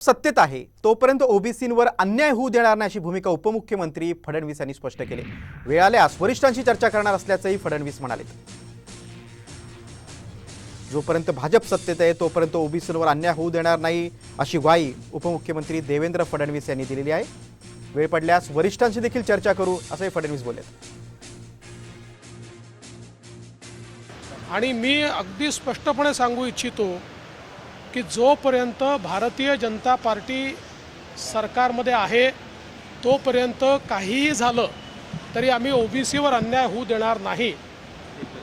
सत्तेत आहे तोपर्यंत ओबीसींवर अन्याय होऊ देणार नाही अशी भूमिका उपमुख्यमंत्री फडणवीस यांनी स्पष्ट केली। वेळ आल्यास वरिष्ठांशी चर्चा करणार असल्याचंही फडणवीस म्हणाले। जोपर्यंत भाजप सत्तेत आहे तोपर्यंत ओबीसींवर अन्याय होऊ देणार नाही अशी ग्वाही उपमुख्यमंत्री देवेंद्र फडणवीस यांनी दिलेली आहे। वेळ पडल्यास वरिष्ठांशी देखील चर्चा करू असंही फडणवीस बोलले। आणि मी अगदी स्पष्टपणे सांगू इच्छितो की जोपर्यंत भारतीय जनता पार्टी सरकारमध्ये आहे तोपर्यंत काहीही झालं तरी आम्ही ओबीसीवर अन्याय होऊ देणार नाही।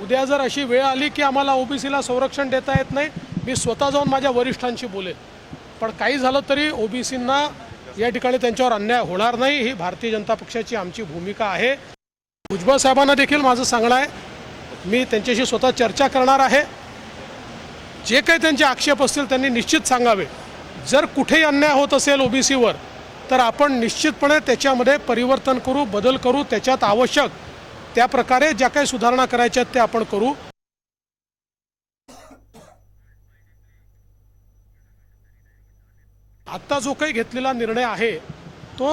उद्या जर अशी वेळ आली की आम्हाला ओबीसीला संरक्षण देता येत नाही, मी स्वतः जाऊन माझ्या वरिष्ठांशी बोलेन। पण काही झालं तरी ओबीसींना या ठिकाणी त्यांच्यावर अन्याय होणार नाही, ही भारतीय जनता पक्षाची आमची भूमिका आहे। भुजबळ साहेबांना देखील माझं सांगणं आहे, मी त्यांच्याशी स्वतः चर्चा करणार आहे। जे काही त्यांचे आक्षेप असतील त्यांनी निश्चित सांगावे। जर कुठेही अन्याय होत असेल ओबीसीवर तर आपण निश्चितपणे त्याच्यामध्ये परिवर्तन करू, बदल करू, त्याच्यात आवश्यक त्या प्रकारे ज्या काही सुधारणा करायच्या आहेत ते आपण करू। आता जो काही घेतलेला निर्णय आहे तो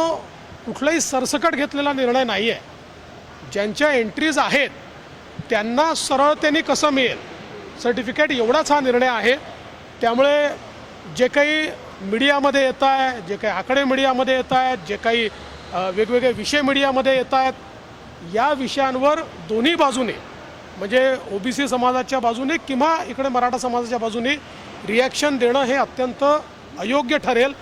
कुठलाही सरसकट घेतलेला निर्णय नाही आहे। ज्यांच्या एंट्रीज आहेत त्यांना सरळतेने कसं मिळेल सर्टिफिकेट एवढाच हा निर्णय आहे। त्यामुळे जे काही मीडियामध्ये येत आहे, जे काही आकडे मीडियामध्ये येत आहेत, जे काही वेगवेगळे विषय मीडियामध्ये येत आहेत, या विषयांवर दोन्ही बाजूने म्हणजे ओबीसी समाजाच्या बाजूने किंवा इकडे मराठा समाजाच्या बाजूने रिॲक्शन देणं हे अत्यंत अयोग्य ठरेल।